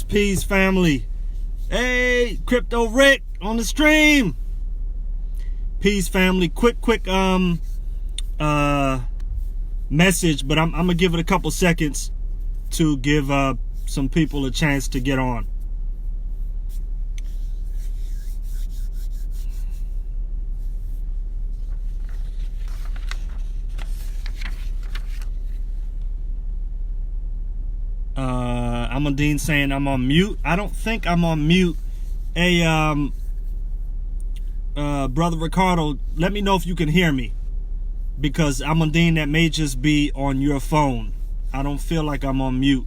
Peace, family. Hey, Crypto Rick on the stream. Peace, family. Quick message, but I'm gonna give it a couple seconds to give some people a chance to get on. Dean saying I'm on mute. I don't think I'm on mute. Hey, Brother Ricardo, let me know if you can hear me, because Dean, that may just be on your phone. I don't feel like I'm on mute.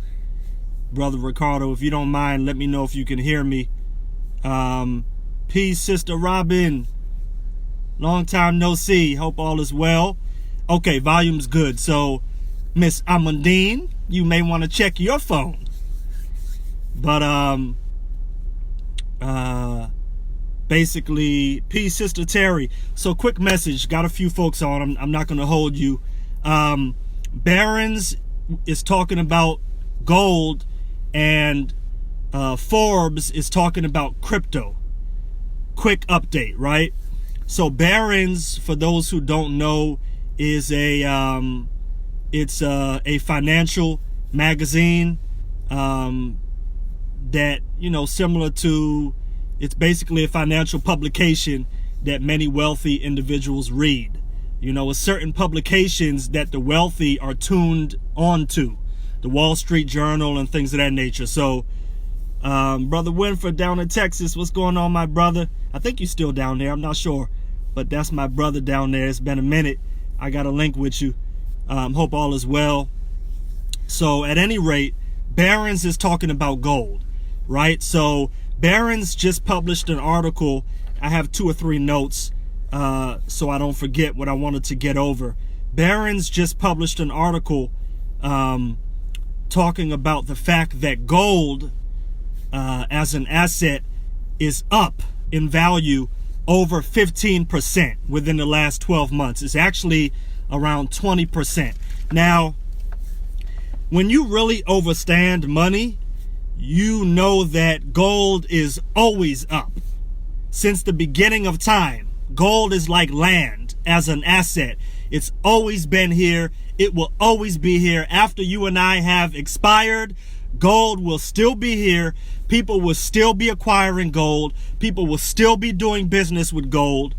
Brother Ricardo, if you don't mind, let me know if you can hear me. Peace, Sister Robin. Long time no see. Hope all is well. Okay, volume's good. So, Miss Amandine, you may want to check your phone. But basically, peace, Sister Terry. So, quick message. Got a few folks on. I'm not going to hold you. Barron's is talking about gold, and Forbes is talking about crypto. Quick update, right? So, Barron's, for those who don't know, is a financial magazine. That, similar to, it's basically a financial publication that many wealthy individuals read. It's certain publications that the wealthy are tuned onto, the Wall Street Journal and things of that nature. So, Brother Winford down in Texas, what's going on, my brother? I think you're still down there, I'm not sure, but that's my brother down there. It's been a minute. I got a link with you. Hope all is well. So, at any rate, Barron's is talking about gold. Right? So Barron's just published an article. I have 2 or 3 notes so I don't forget what I wanted to get over. Barron's just published an article talking about the fact that gold as an asset is up in value over 15% within the last 12 months. It's actually around 20%. Now, when you really overstand money, you know that gold is always up. Since the beginning of time, gold is like land as an asset. It's always been here. It will always be here. After you and I have expired, gold will still be here. People will still be acquiring gold. People will still be doing business with gold.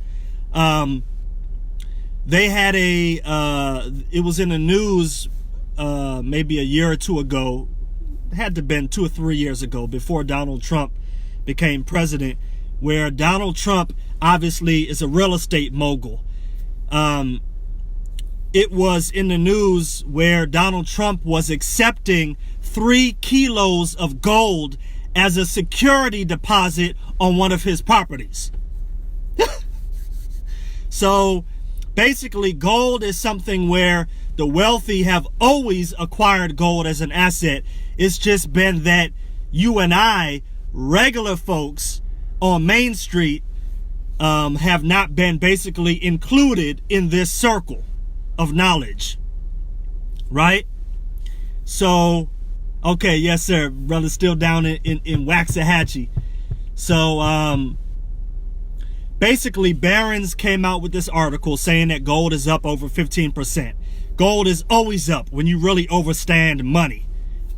They had it was in the news maybe a year or 2 ago. Had to have been 2 or 3 years ago, before Donald Trump became president, where Donald Trump obviously is a real estate mogul. It was in the news where Donald Trump was accepting 3 kilos of gold as a security deposit on one of his properties. So basically, gold is something where the wealthy have always acquired gold as an asset. It's just been that you and I, regular folks on Main Street, have not been basically included in this circle of knowledge. Right? So, okay, yes, sir. Brother's still down in Waxahachie. So, basically, Barron's came out with this article saying that gold is up over 15%. Gold is always up when you really understand money.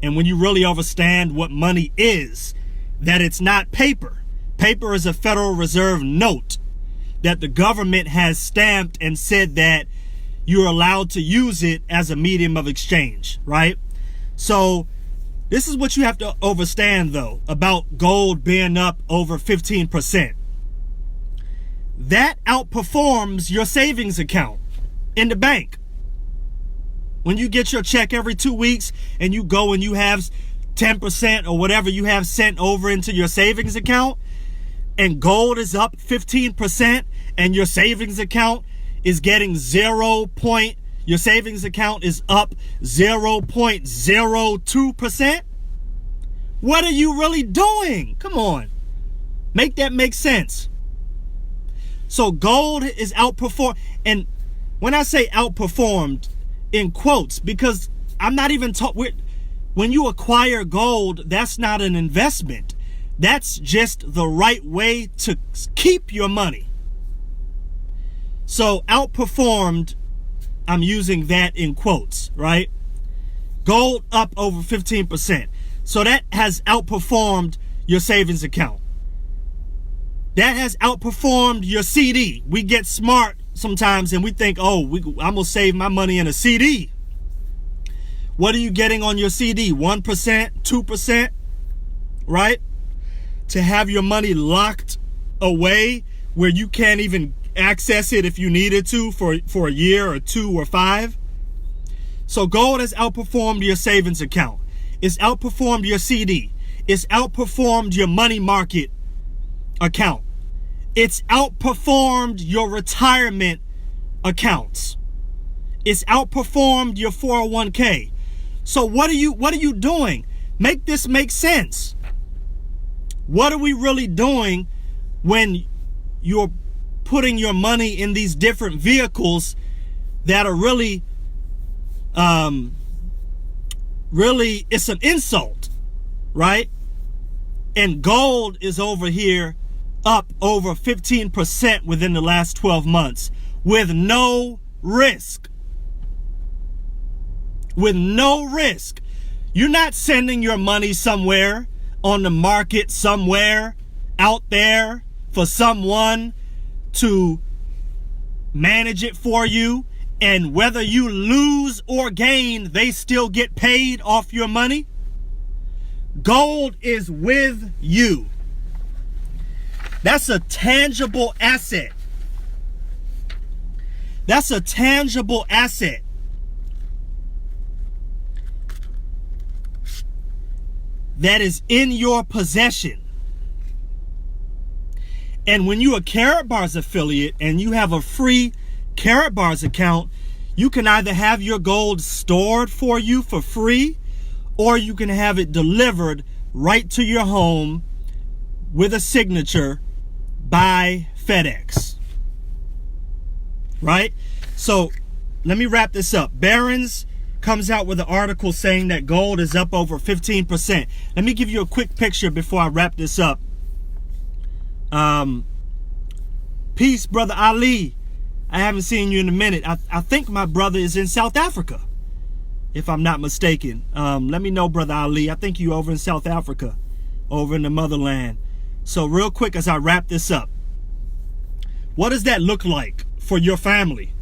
And when you really understand what money is, that it's not paper. Paper is a Federal Reserve note that the government has stamped and said that you're allowed to use it as a medium of exchange, right? So this is what you have to understand, though, about gold being up over 15%. That outperforms your savings account in the bank. When you get your check every 2 weeks and you go and you have 10% or whatever you have sent over into your savings account, and gold is up 15% and your savings account is getting your savings account is up 0.02%. What are you really doing? Come on. Make that make sense. So gold is outperformed. And when I say outperformed, in quotes, because I'm not even talking, when you acquire gold, that's not an investment. That's just the right way to keep your money. So outperformed, I'm using that in quotes, right? Gold up over 15%. So that has outperformed your savings account. That has outperformed your CD. We get smart sometimes and we think, I'm going to save my money in a CD. What are you getting on your CD? 1%, 2%, right? To have your money locked away where you can't even access it if you needed to for a year or 2 or 5. So gold has outperformed your savings account. It's outperformed your CD. It's outperformed your money market account. It's outperformed your retirement accounts. It's outperformed your 401k. So what are you doing? Make this make sense. What are we really doing when you're putting your money in these different vehicles that are really it's an insult, right? And gold is over here up over 15% within the last 12 months with no risk. With no risk. You're not sending your money somewhere on the market somewhere out there for someone to manage it for you, and whether you lose or gain, they still get paid off your money. Gold is with you. That's a tangible asset. That's a tangible asset. That is in your possession. And when you're a Carrot Bars affiliate and you have a free Carrot Bars account, you can either have your gold stored for you for free, or you can have it delivered right to your home with a signature by FedEx. Right? So let me wrap this up. Barron's comes out with an article saying that gold is up over 15%. Let me give you a quick picture before I wrap this up. Peace, brother Ali. I haven't seen you in a minute. I think my brother is in South Africa, if I'm not mistaken. Let me know, brother Ali. I think you over in South Africa, over in the motherland. So real quick as I wrap this up, what does that look like for your family?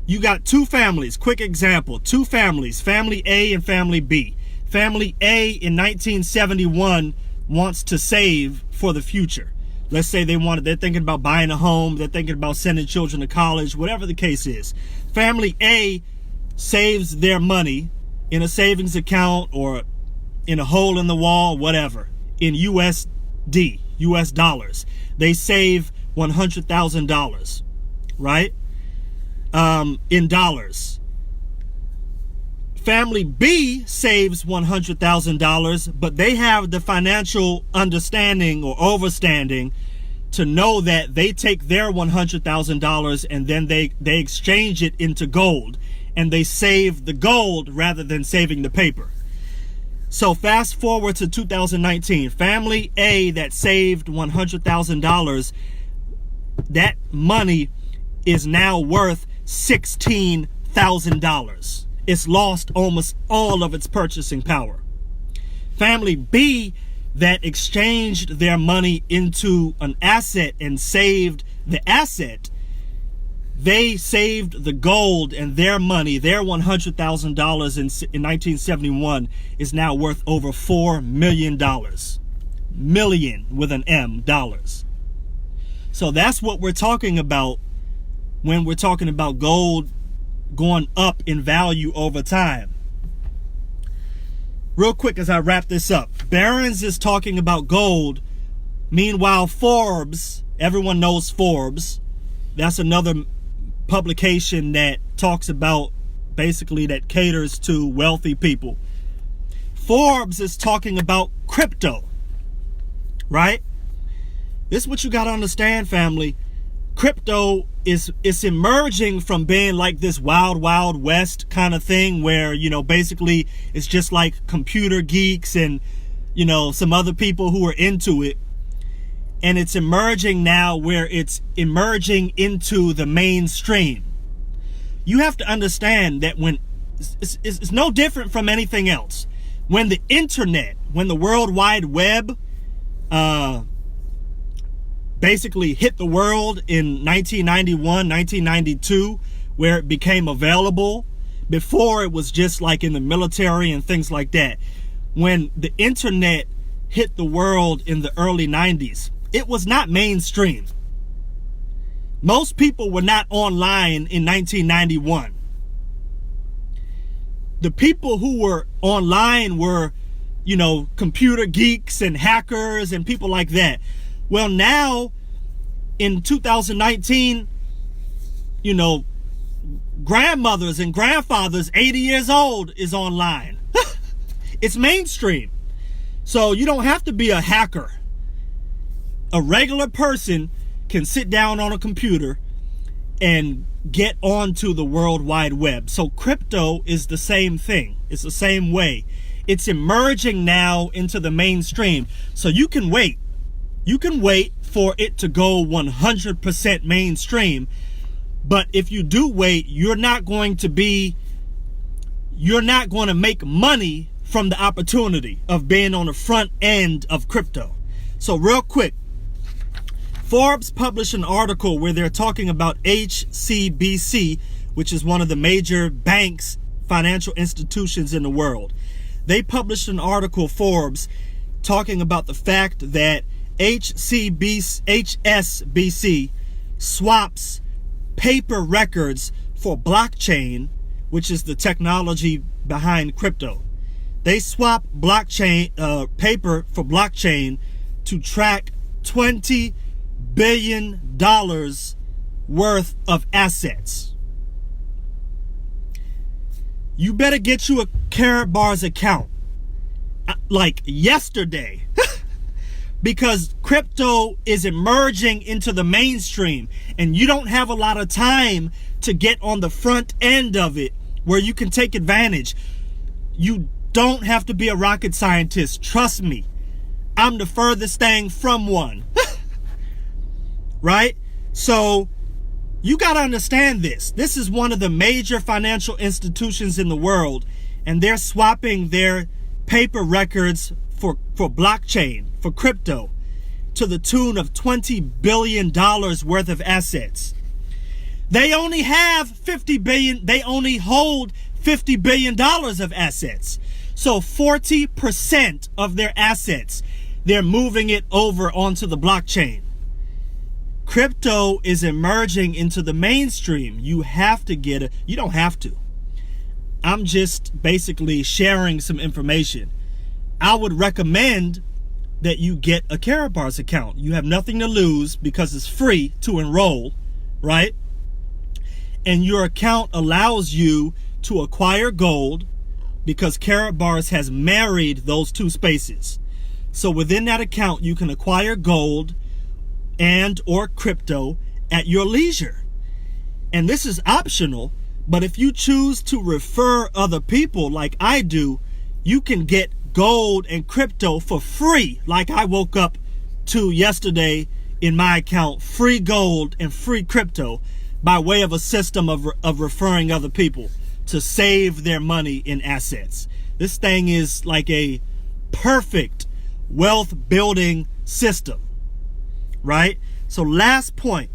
You got two families. Quick example, two families, family A and family B. Family A in 1971 wants to save for the future. Let's say they're thinking about buying a home, they're thinking about sending children to college, whatever the case is. Family A saves their money in a savings account or in a hole in the wall, whatever, in USD, US dollars. They save $100,000, right? In dollars. Family B saves $100,000, but they have the financial understanding or overstanding to know that they take their $100,000 and then they exchange it into gold, and they save the gold rather than saving the paper. So fast forward to 2019, family A that saved $100,000, that money is now worth $16,000. It's lost almost all of its purchasing power. Family B that exchanged their money into an asset and saved the asset, they saved the gold, and their money, their $100,000 in 1971 is now worth over $4 million. Million with an M, dollars. So that's what we're talking about when we're talking about gold going up in value over time. Real quick as I wrap this up, Barron's is talking about gold. Meanwhile, Forbes, everyone knows Forbes. That's another publication that talks about, basically, that caters to wealthy people. Forbes is talking about crypto, right? This is what you got to understand, family. Crypto it's emerging from being like this wild, wild west kind of thing where, basically it's just like computer geeks and, some other people who are into it. And it's emerging now where it's emerging into the mainstream. You have to understand that when it's no different from anything else. When the internet, when the World Wide Web basically hit the world in 1991, 1992, where it became available. Before, it was just like in the military and things like that. When the internet hit the world in the early 90s, it was not mainstream. Most people were not online in 1991. The people who were online were, computer geeks and hackers and people like that. Well, now in 2019, grandmothers and grandfathers 80 years old is online. It's mainstream. So you don't have to be a hacker. A regular person can sit down on a computer and get onto the World Wide Web. So crypto is the same thing. It's the same way. It's emerging now into the mainstream. So you can wait. You can wait for it to go 100% mainstream. But if you do wait, you're not going to make money from the opportunity of being on the front end of crypto. So real quick, Forbes published an article where they're talking about HSBC, which is one of the major banks, financial institutions in the world. They published an article, Forbes, talking about the fact that HSBC swaps paper records for blockchain, which is the technology behind crypto. They swap blockchain paper for blockchain to track $20 billion worth of assets. You better get you a Karatbars account like yesterday. Because crypto is emerging into the mainstream and you don't have a lot of time to get on the front end of it where you can take advantage. You don't have to be a rocket scientist. Trust me. I'm the furthest thing from one. Right? So you got to understand this. This is one of the major financial institutions in the world, and they're swapping their paper records for blockchain, for crypto, to the tune of $20 billion worth of assets. They only have $50 billion. They only hold $50 billion of assets. So 40% of their assets, they're moving it over onto the blockchain. Crypto is emerging into the mainstream. You have to get it. You don't have to. I'm just basically sharing some information. I would recommend that you get a Karatbars account. You have nothing to lose because it's free to enroll, right? And your account allows you to acquire gold because Karatbars has married those two spaces. So within that account, you can acquire gold and or crypto at your leisure. And this is optional, but if you choose to refer other people like I do, you can get gold and crypto for free, like I woke up to yesterday in my account. Free gold and free crypto by way of a system of referring other people to save their money in assets. This thing is like a perfect wealth building system, right? So last point,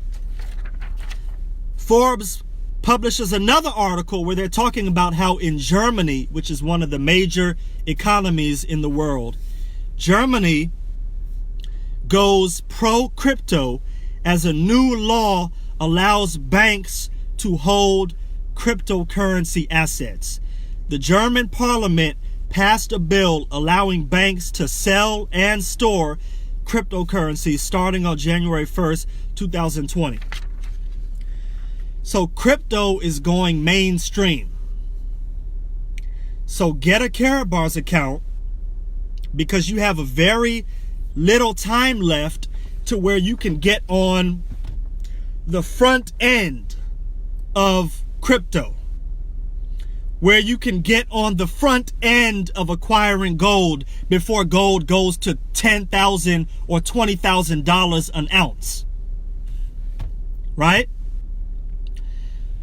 Forbes publishes another article where they're talking about how in Germany, which is one of the major economies in the world, Germany goes pro-crypto as a new law allows banks to hold cryptocurrency assets. The German parliament passed a bill allowing banks to sell and store cryptocurrency starting on January 1st, 2020. So crypto is going mainstream. So get a Karatbars account, because you have a very little time left to where you can get on the front end of crypto, where you can get on the front end of acquiring gold before gold goes to $10,000 or $20,000 an ounce. Right?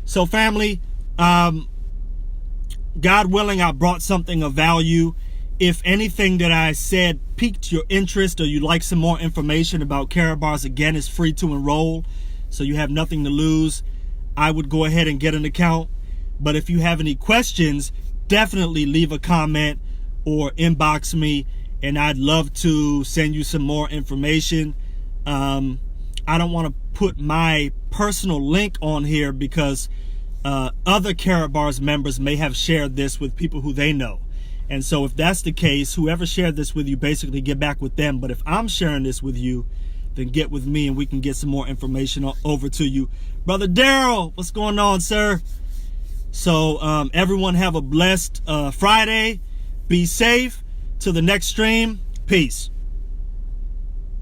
So family, God willing, I brought something of value. If anything that I said piqued your interest, or you'd like some more information about Karatbars, again, it's free to enroll, so you have nothing to lose. I would go ahead and get an account. But if you have any questions, definitely leave a comment or inbox me, and I'd love to send you some more information. I don't want to put my personal link on here because other Karatbars members may have shared this with people who they know. And so if that's the case, whoever shared this with you, basically get back with them. But if I'm sharing this with you, then get with me and we can get some more information over to you. Brother Daryl, what's going on, sir? So everyone have a blessed Friday. Be safe. Till the next stream. Peace.